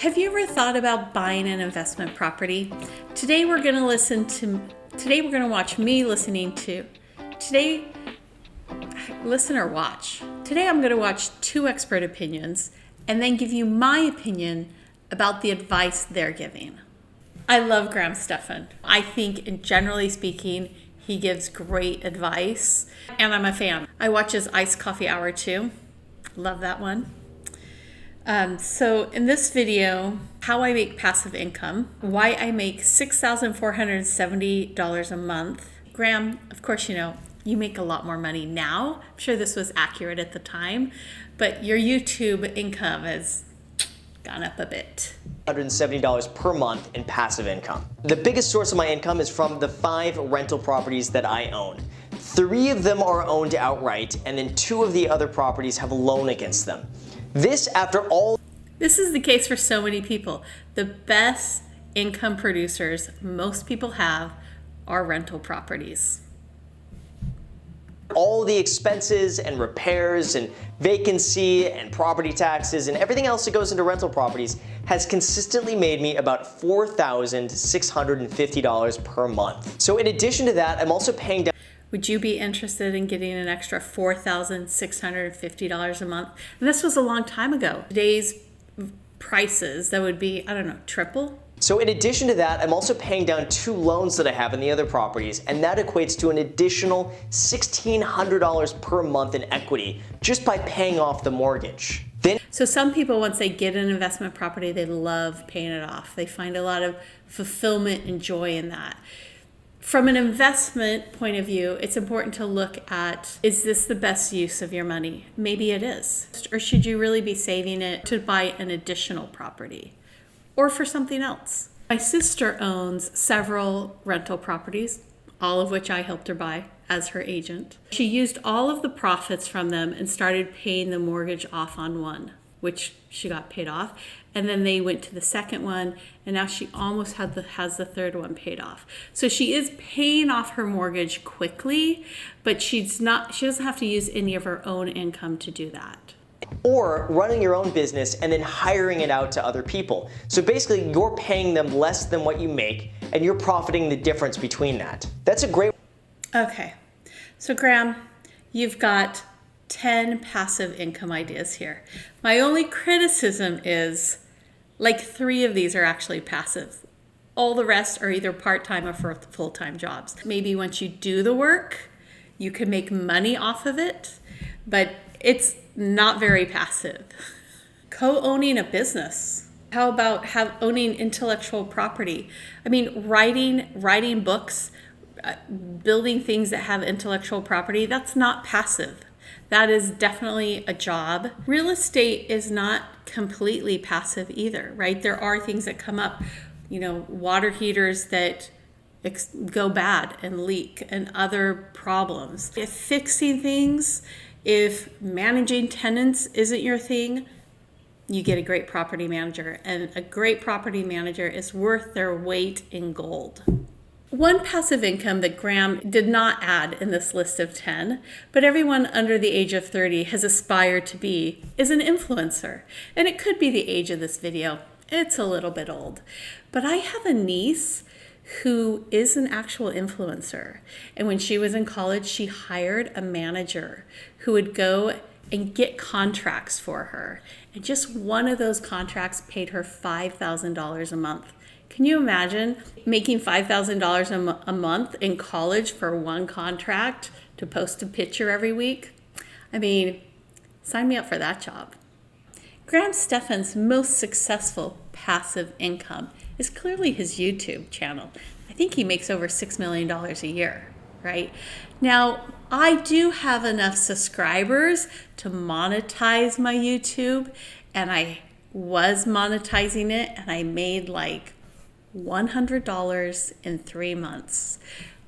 Have you ever thought about buying an investment property? Today we're going to watch me listening to listen or watch. Today I'm going to watch two expert opinions and then give you my opinion about the advice they're giving. I love Graham Stephan. I think, generally speaking, he gives great advice, and I'm a fan. I watch his Iced Coffee Hour too. Love that one. So in this video, how I make passive income, why I make $6,470 a month. Graham, of course, you make a lot more money now. I'm sure this was accurate at the time, but your YouTube income has gone up a bit. $170 per month in passive income. The biggest source of my income is from the 5 rental properties that I own. 3 of them are owned outright, and then 2 of the other properties have a loan against them. This is the case for so many people. The best income producers most people have are rental properties. All the expenses and repairs and vacancy and property taxes and everything else that goes into rental properties has consistently made me about $4,650 per month. So in addition to that, I'm also paying down. Would you be interested in getting an extra $4,650 a month? And this was a long time ago. Today's prices, that would be, I don't know, triple? So in addition to that, I'm also paying down 2 loans that I have in the other properties, and that equates to an additional $1,600 per month in equity just by paying off the mortgage. So some people, once they get an investment property, they love paying it off. They find a lot of fulfillment and joy in that. From an investment point of view, it's important to look at, is this the best use of your money? Maybe it is. Or should you really be saving it to buy an additional property or for something else? My sister owns several rental properties, all of which I helped her buy as her agent. She used all of the profits from them and started paying the mortgage off on one, which she got paid off. And then they went to the second one, and now she almost has the third one paid off. So she is paying off her mortgage quickly, but she doesn't have to use any of her own income to do that. Or running your own business and then hiring it out to other people. So basically you're paying them less than what you make and you're profiting the difference between that. That's a great. Okay, so Graham, you've got 10 passive income ideas here. My only criticism is like 3 of these are actually passive. All the rest are either part-time or for full-time jobs. Maybe once you do the work, you can make money off of it, but it's not very passive. Co-owning a business. How about owning intellectual property? I mean, writing books, building things that have intellectual property, that's not passive. That is definitely a job. Real estate is not completely passive either, right? There are things that come up, water heaters that go bad and leak and other problems. If fixing things, if managing tenants isn't your thing, you get a great property manager, and a great property manager is worth their weight in gold. One passive income that Graham did not add in this list of 10, but everyone under the age of 30 has aspired to be, is an influencer. And it could be the age of this video. It's a little bit old. But I have a niece who is an actual influencer. And when she was in college, she hired a manager who would go and get contracts for her. And just one of those contracts paid her $5,000 a month. Can you imagine making $5,000 a month in college for one contract to post a picture every week? I mean, sign me up for that job. Graham Stephan's most successful passive income is clearly his YouTube channel. I think he makes over $6 million a year, right? Now, I do have enough subscribers to monetize my YouTube, and I was monetizing it, and I made like $100 in 3 months.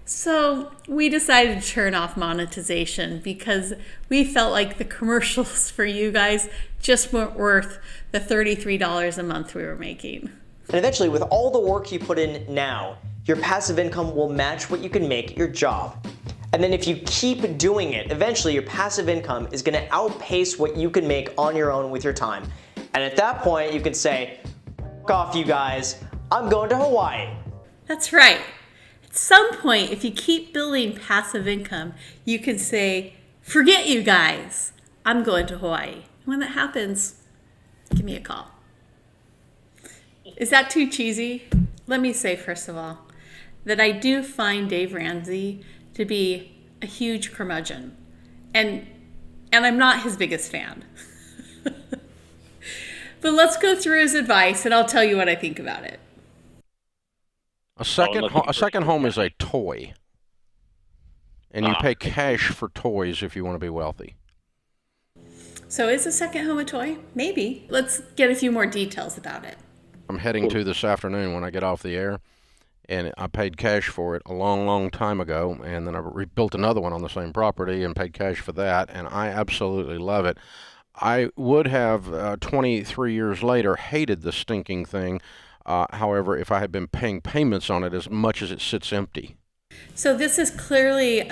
So we decided to turn off monetization because we felt like the commercials for you guys just weren't worth the $33 a month we were making. And eventually, with all the work you put in now, your passive income will match what you can make at your job. And then if you keep doing it, eventually your passive income is going to outpace what you can make on your own with your time. And at that point, you can say, off, you guys. I'm going to Hawaii. That's right. At some point, if you keep building passive income, you can say, forget you guys, I'm going to Hawaii. When that happens, give me a call. Is that too cheesy? Let me say, first of all, that I do find Dave Ramsey to be a huge curmudgeon. And I'm not his biggest fan. But let's go through his advice and I'll tell you what I think about it. A second home is a toy. And you pay cash for toys if you want to be wealthy. So is a second home a toy? Maybe. Let's get a few more details about it. I'm heading to this afternoon when I get off the air. And I paid cash for it a long, long time ago. And then I rebuilt another one on the same property and paid cash for that. And I absolutely love it. I would have, 23 years later, hated the stinking thing. However, if I had been paying payments on it as much as it sits empty. So this is clearly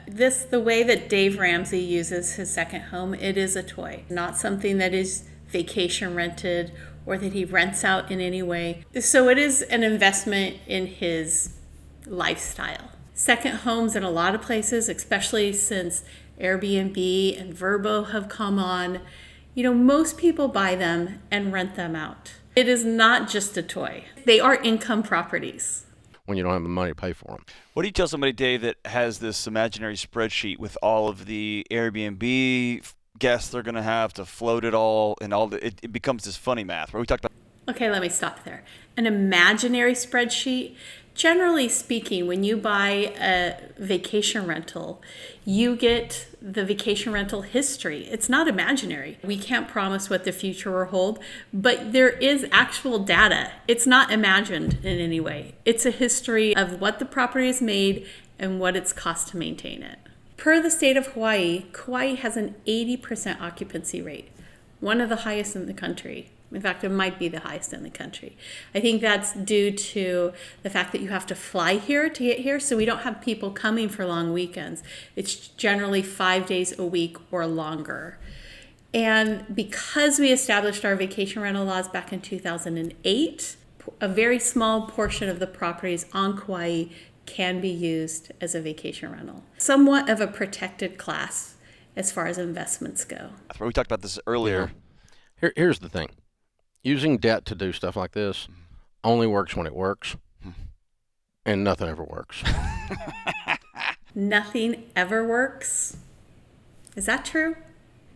the way that Dave Ramsey uses his second home, it is a toy, not something that is vacation rented or that he rents out in any way. So it is an investment in his lifestyle. Second homes in a lot of places, especially since Airbnb and Vrbo have come on, most people buy them and rent them out. It is not just a toy. They are income properties. When you don't have the money to pay for them. What do you tell somebody, Dave, that has this imaginary spreadsheet with all of the Airbnb guests they're going to have to float it all, and it becomes this funny math where we talked about. Okay, let me stop there. An imaginary spreadsheet, generally speaking, when you buy a vacation rental, you get the vacation rental history. It's not imaginary. We can't promise what the future will hold, but there is actual data. It's not imagined in any way. It's a history of what the property is made and what it's cost to maintain it. Per the state of Hawaii, Kauai has an 80% occupancy rate, one of the highest in the country. In fact, it might be the highest in the country. I think that's due to the fact that you have to fly here to get here, so we don't have people coming for long weekends. It's generally 5 days a week or longer. And because we established our vacation rental laws back in 2008, a very small portion of the properties on Kauai can be used as a vacation rental. Somewhat of a protected class as far as investments go. We talked about this earlier. Here's the thing. Using debt to do stuff like this only works when it works, and nothing ever works. Nothing ever works? Is that true?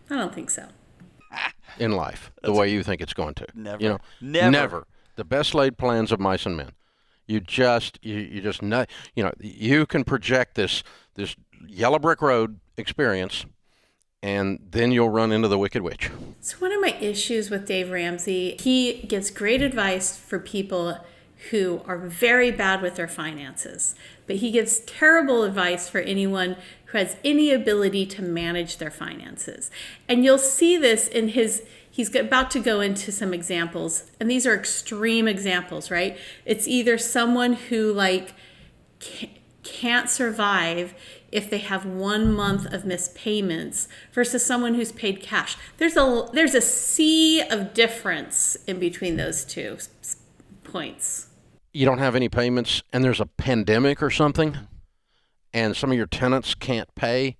I don't think so. In life, the way you think it's going to. Never. Never. The best laid plans of mice and men. You just know, you can project this yellow brick road experience, and then you'll run into the Wicked Witch. So one of my issues with Dave Ramsey, he gives great advice for people who are very bad with their finances, but he gives terrible advice for anyone who has any ability to manage their finances. And you'll see this in he's about to go into some examples, and these are extreme examples, right? It's either someone who can't survive if they have 1 month of missed payments versus someone who's paid cash. There's a sea of difference in between those two points. You don't have any payments and there's a pandemic or something, and some of your tenants can't pay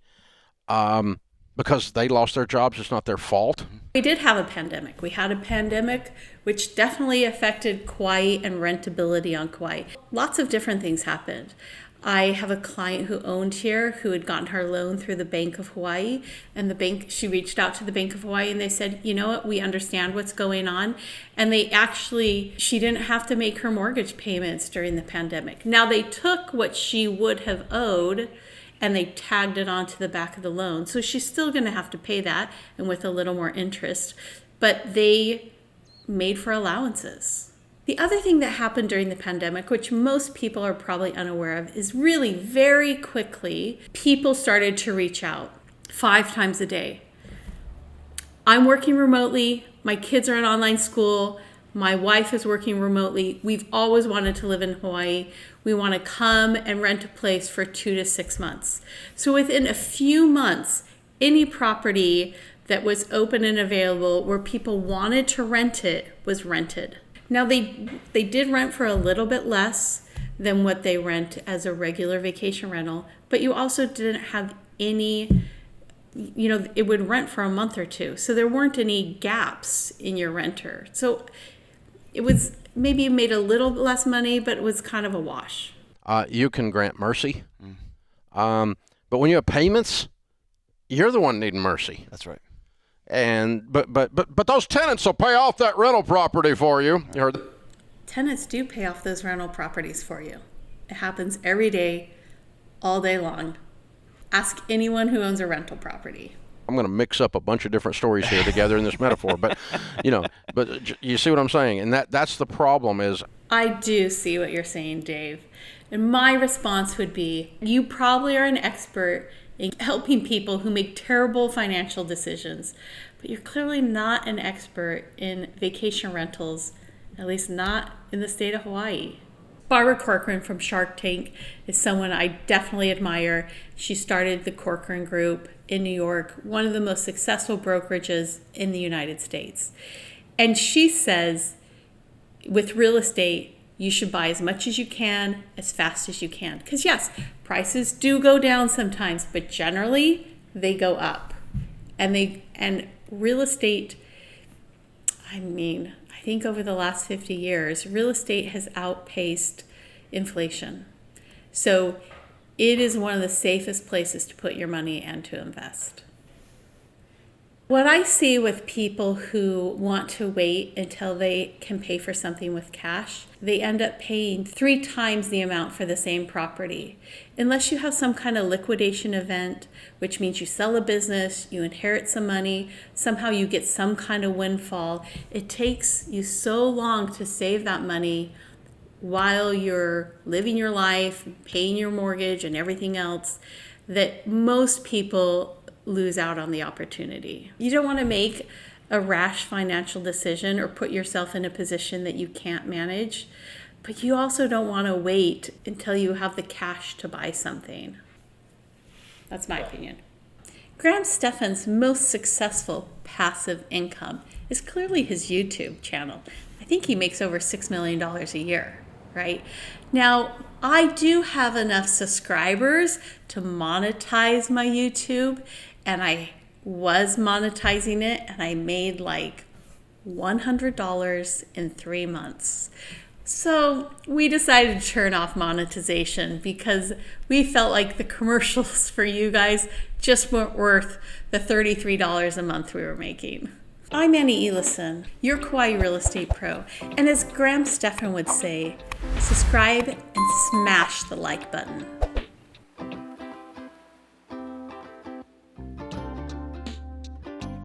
because they lost their jobs. It's not their fault. We did have a pandemic. We had a pandemic which definitely affected Kauai and rentability on Kauai. Lots of different things happened. I have a client who owned here who had gotten her loan through the Bank of Hawaii, and she reached out to the Bank of Hawaii and they said, you know what, we understand what's going on. And she didn't have to make her mortgage payments during the pandemic. Now they took what she would have owed and they tagged it onto the back of the loan. So she's still going to have to pay that, and with a little more interest, but they made for allowances. The other thing that happened during the pandemic, which most people are probably unaware of, is really very quickly, people started to reach out 5 times a day. I'm working remotely. My kids are in online school. My wife is working remotely. We've always wanted to live in Hawaii. We want to come and rent a place for 2 to 6 months. So within a few months, any property that was open and available where people wanted to rent it was rented. Now they did rent for a little bit less than what they rent as a regular vacation rental, but you also didn't have any, it would rent for a month or two. So there weren't any gaps in your renter. So it was maybe made a little less money, but it was kind of a wash. You can grant mercy. But when you have payments, you're the one needing mercy. That's right. And but those tenants will pay off that rental property for you. You heard that? Tenants do pay off those rental properties for you. It happens every day, all day long. Ask anyone who owns a rental property. I'm going to mix up a bunch of different stories here together in this metaphor, but you see what I'm saying, and that's the problem is. I do see what you're saying, Dave. And my response would be, you probably are an expert in helping people who make terrible financial decisions, but you're clearly not an expert in vacation rentals, at least not in the state of Hawaii. Barbara Corcoran from Shark Tank is someone I definitely admire. She started the Corcoran Group in New York, one of the most successful brokerages in the United States. And she says, with real estate, you should buy as much as you can, as fast as you can. Because yes, prices do go down sometimes, but generally they go up. And real estate, I think over the last 50 years, real estate has outpaced inflation. So it is one of the safest places to put your money and to invest. What I see with people who want to wait until they can pay for something with cash, they end up paying 3 times the amount for the same property. Unless you have some kind of liquidation event, which means you sell a business, you inherit some money, somehow you get some kind of windfall. It takes you so long to save that money while you're living your life, paying your mortgage and everything else, that most people lose out on the opportunity. You don't want to make a rash financial decision or put yourself in a position that you can't manage, but you also don't want to wait until you have the cash to buy something. That's my opinion. Graham Stephan's most successful passive income is clearly his YouTube channel. I think he makes over $6 million a year, right? Now, I do have enough subscribers to monetize my YouTube, and I was monetizing it, and I made like $100 in 3 months. So we decided to turn off monetization because we felt like the commercials for you guys just weren't worth the $33 a month we were making. I'm Annie Elison, your Kauai real estate pro, and as Graham Stephan would say, subscribe and smash the like button.